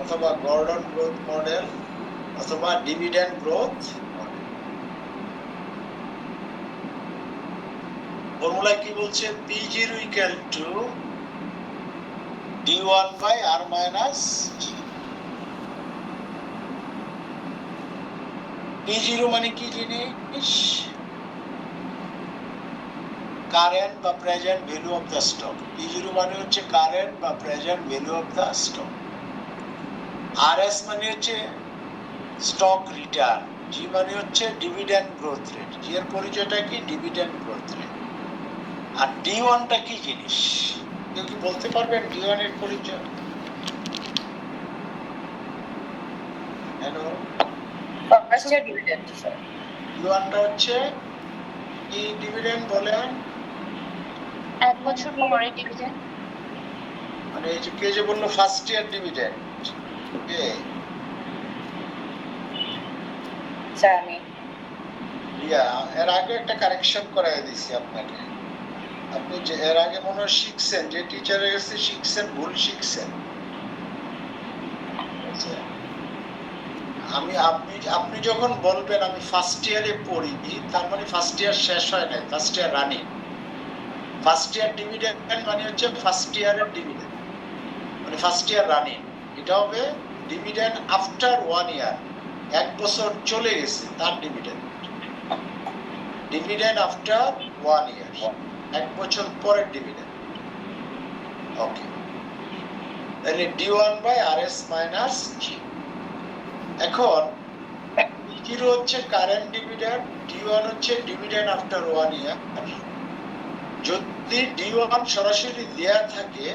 অথবা Gordon growth model অথবা dividend growth model. Formula কি বলছে? P0 equal to D1 by R minus G। P0 মানে কি জিনিস? কারেন্ট বা present value of the stock. P0 মানে হচ্ছে কারেন্ট বা present value of the stock. RS মানে হচ্ছে স্টক রিটার্ন। G মানে হচ্ছে ডিভিডেন্ড গ্রোথ রেট। G এর পরিচয়টা কি? Dividend growth rate. আর D1 টা কি জিনিস? কেউ কি বলতে পারবেন D1 এর পরিচয়? Hello, first year dividend. D1 টা হচ্ছে কি ডিভিডেন্ড বলেন? 1 বছর পরে ডিভিডেন্ড। মানে এই যে কে যে বললো ফার্স্ট ইয়ার ডিভিডেন্ড, কে? জানি। রিয়া, এর আগে একটা কারেকশন করাই দিছি আপনাকে। আপনি যে এর আগে মনে হয় শিখছেন, যে টিচারের কাছে শিখছেন, ভুল শিখছেন। আচ্ছা, আপনি যখন বলবেন আমি ফার্স্ট ইয়ারে পড়ি, তার মানে ফার্স্ট ইয়ার শেষ হয় নাই, first year running. First year dividend মানে হচ্ছে ফার্স্ট ইয়ারের ডিভিডেন্ড, মানে ফার্স্ট ইয়ার রানিং। এটা হবে ডিভিডেন্ড আফটার 1 ইয়ার, 1 বছর চলে গেছে তার ডিভিডেন্ড। ডিভিডেন্ড আফটার 1 ইয়ার, 1 বছর পরের ডিভিডেন্ড। ওকে, তাহলে D1 by RS minus G। এখন P0 হচ্ছে কারেন্ট ডিভিডেন্ড, D1 হচ্ছে ডিভিডেন্ড আফটার 1 ইয়ার। যদি D1 সরাসরি দেয়া থাকে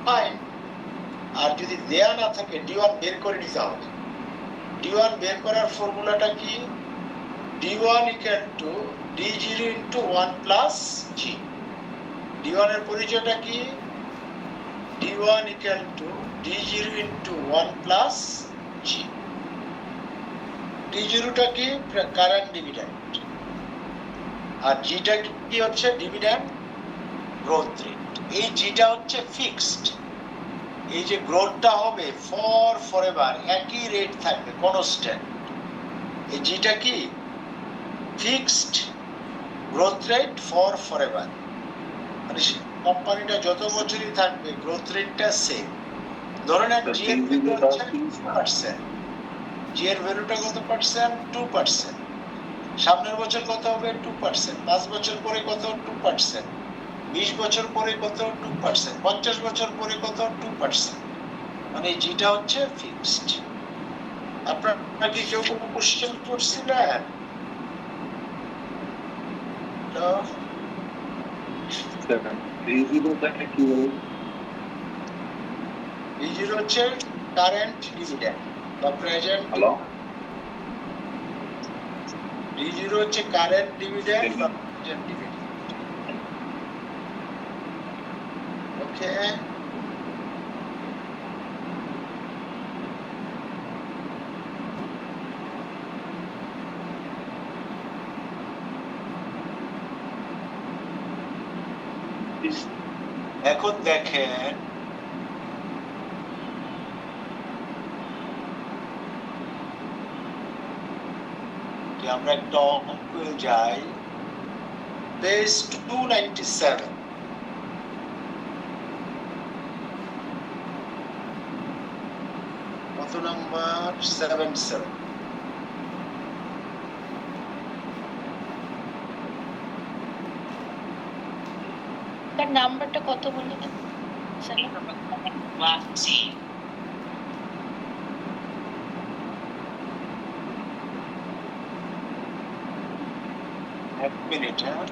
ফাইন, আর যদি দেয়া না থাকে D1 বের করে নিতে হবে। D1 বের করার ফর্মুলাটা কি? D1 equal to D0 into 1 plus G। D1 এর পরিচয়টা কি? D1 equal to D0 into 1 plus G। D0 টা কি? কারেন্ট ডিভিডেন্ড, আর G টা কি হচ্ছে? Dividend growth rate. এই G টা হচ্ছে ফিক্সড। এই যে গ্রোথটা হবে ফরএভার, একই রেট থাকবে, কনস্ট্যান্ট। এই G টা কি? ফিক্সড গ্রোথ রেট ফরএভার, মানে কোম্পানিটা যত বছরই থাকবে গ্রোথ রেটটা সেম। ধরেন G এর ভ্যালু হচ্ছে 2%, G এর ভ্যালুটা কত পার্সেন্ট? 2%। সামনের বছর কত হবে? 2%। 5 বছর পরে কত? 2%। 20 বছর পরে কত? 2%। 50 বছর পরে কত? 2%। মানে Gটা হচ্ছে ফিক্সড। আপনারা কি কেউ কোনো কোশ্চেন করছিলেন? B0 হচ্ছে কারেন্ট ডিভিডেন্ড বা প্রেজেন্ট। হ্যালো, B0 হচ্ছে কারেন্ট ডিভিডেন্ড বা প্রেজেন্ট ডিভিডেন্ড। ওকে, এখন দেখেন আমরা একটা অঙ্কে যাই, পেজ 297। কত নাম্বার? 77। তার নাম্বারটা কত বলে দেন? এক মিনিট। হ্যাঁ,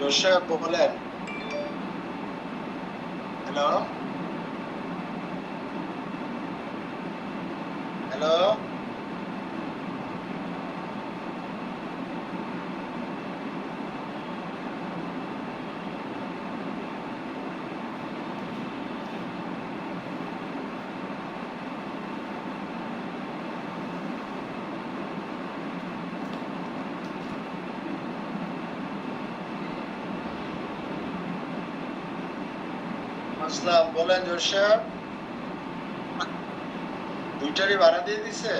দর্শক বলেন। হ্যালো হ্যালো, আসসালাম, বলেন জোরসাব। দুইটারই ভাড়া দিয়ে দিছে?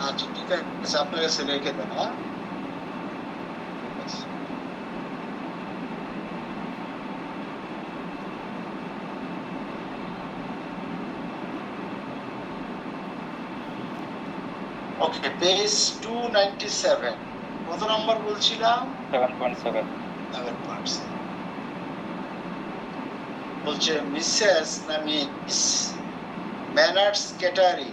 আচ্ছা ঠিক আছে, আপনার কাছে রেখে দেন। হ্যাঁ ঠিক আছে। ওকে, পেজ 297, কত নম্বর বলছিলাম? 7.7 7.7 বলছে মিসেস না miss manners catering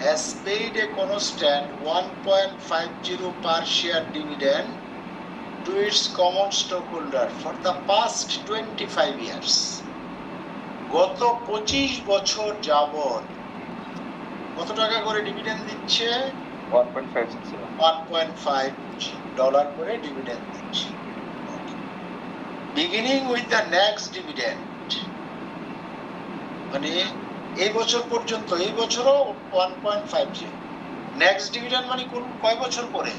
has paid a constant 1.50 per share dividend to its common stockholder for the past 25 years. গত 25 বছর যাবত কত টাকা করে ডিভিডেন্ড দিচ্ছে? 1.560 $1.5 করে ডিভিডেন্ড দিচ্ছে। Beginning with the next dividend, মানে এই বছর পর্যন্ত, এই বছরও 1.50, নেক্সট ডিভিডেন্ড মানে কোন কয় বছর পরে?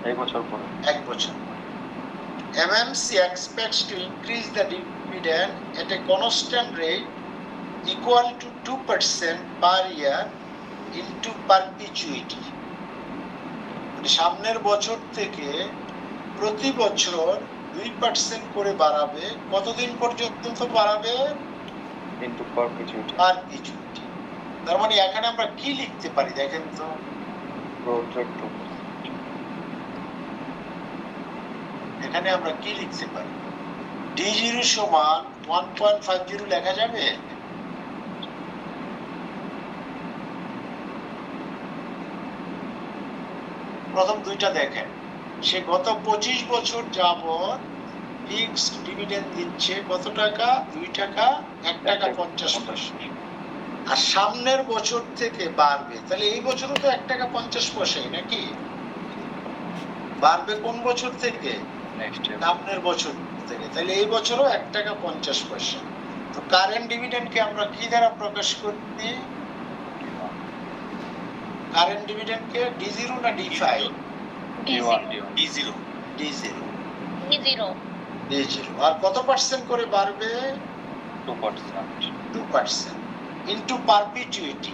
এই বছর পরে। এক বছর। MMC expects to increase the dividend at a constant rate equal to 2% per year into perpetuity. মানে সামনের বছর থেকে প্রতি বছর 2% করে বাড়াবে। কতদিন পর্যন্ত বাড়াবে? ইনটু পারপিচুইটি। পারপিচুইটি। তার মানে এখানে আমরা কি লিখতে পারি দেখেন তো? Growth rate 2%। এখানে আমরা কি লিখতে পারি? D0 সমান 1.50 লেখা যাবে? প্রথম দুইটা দেখেন, সে গত 25 বছর যাবত ফিক্সড ডিভিডেন্ড দিচ্ছে কত টাকা? 2 টাকা, 1 টাকা 50 পয়সা। আর সামনের বছর থেকে বাড়বে, তাহলে এই বছরও তো 1 টাকা 50 পয়সাই নাকি? বাড়বে কোন বছর থেকে? Next year. সামনের বছর থেকে, তাহলে এই বছরও 1 টাকা 50 পয়সা। তো কারেন্ট ডিভিডেন্ডকে আমরা কি দ্বারা প্রকাশ করি? কারেন্ট ডিভিডেন্ডকে D0 না D5? D1 D0 D0 D0 D0। আর কত পার্সেন্ট করে বাড়বে? 2%। 2% ইনটু পারপিচুইটি।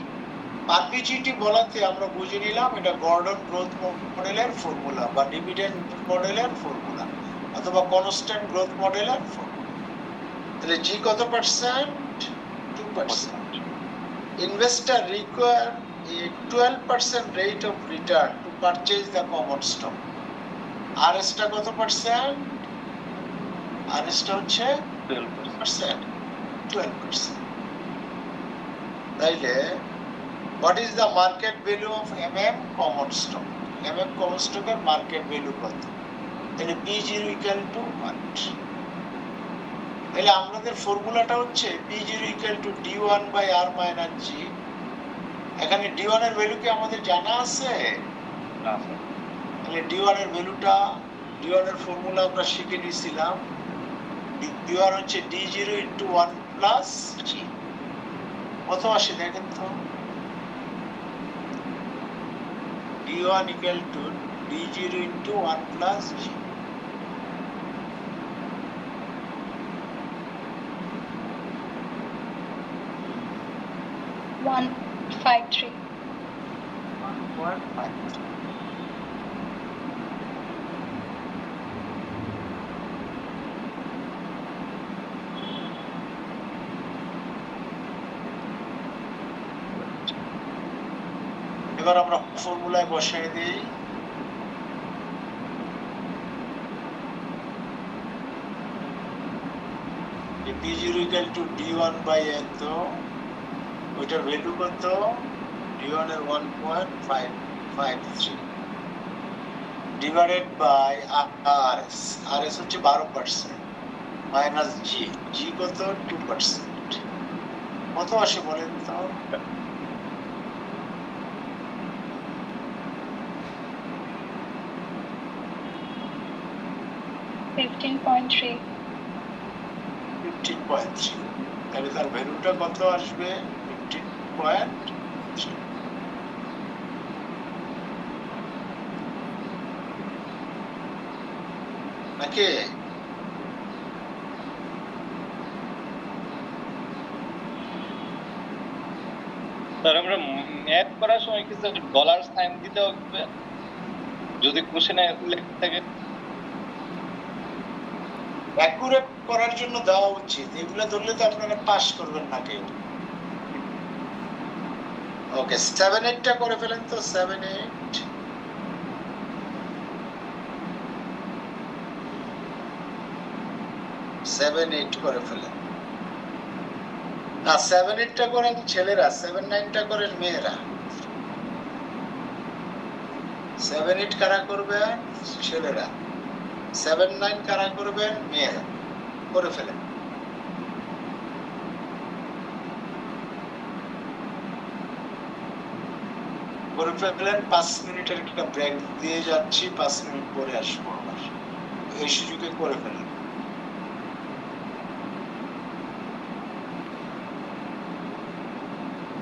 পারপিচুইটি বলাতে আমরা বুঝে নিলাম এটা গর্ডন গ্রোথ মডেলের ফর্মুলা বা ডিভিডেন্ড মডেলের ফর্মুলা অথবা কনস্ট্যান্ট গ্রোথ মডেলের ফর্মুলা। তাহলে জি কত percent? 2%। Investor require a 12% rate of return to purchase the common stock. RS টা কত পার্সেন্ট? RS টা হচ্ছে 12%। 12%। তাইলে what is the market value of MM common stock? MM common stock এর মার্কেট ভ্যালু কত? তাহলে P0 equal to what? তাহলে আমাদের ফর্মুলাটা হচ্ছে P0 equal to D1 by R minus G। এখানে D1 এর ভ্যালু কি আমাদের জানা আছে? না স্যার। তাহলে D1 এর ভ্যালুটা, D1 এর ফর্মুলা আমরা শিখে নিয়েছিলাম। D1 হচ্ছে D0 into 1 plus G। কত আসে দেখেন তো? D1 equal to D0 into 1 plus G। 153 1.5। এবার আমরা ফর্মুলায় বসাই দিই। P0 equal to D1 by এত, ওইটার ভ্যালু কত? D1 এর 1.553 ডিভাইডেড বাই RS। RS হচ্ছে 12% মাইনাস G। G কত? 2%। কত আসে বলেন তো? 15.3 15.3। তাহলে তার ভ্যালুটা কত আসবে? 15.3। নাকি? স্যার আমরা ম্যাথ করার সময় কিছু ডলার সাইন দিতে হবে যদি কোশ্চেনে উল্লেখ থাকে। অ্যাকুরেট করার জন্য দেওয়া উচিত, এগুলো ধরলে তো আপনারা পাস করবেন না কেউ। ওকে 7-8টা করে ফেলেন তো, 7-8 7-8 করে ফেলেন না, 7-8টা করেন ছেলেরা, 7-9টা করেন মেয়েরা। 7-8 কারা করবেন ছেলেরা, 7-9 কারা করবেন মেয়েরা, করে ফেলেন। করে ফেলেন। 5 মিনিটের একটা ব্রেক দিয়ে যাচ্ছি, 5 মিনিট পরে আসবো আবার, এই সুযোগে করে ফেলেন।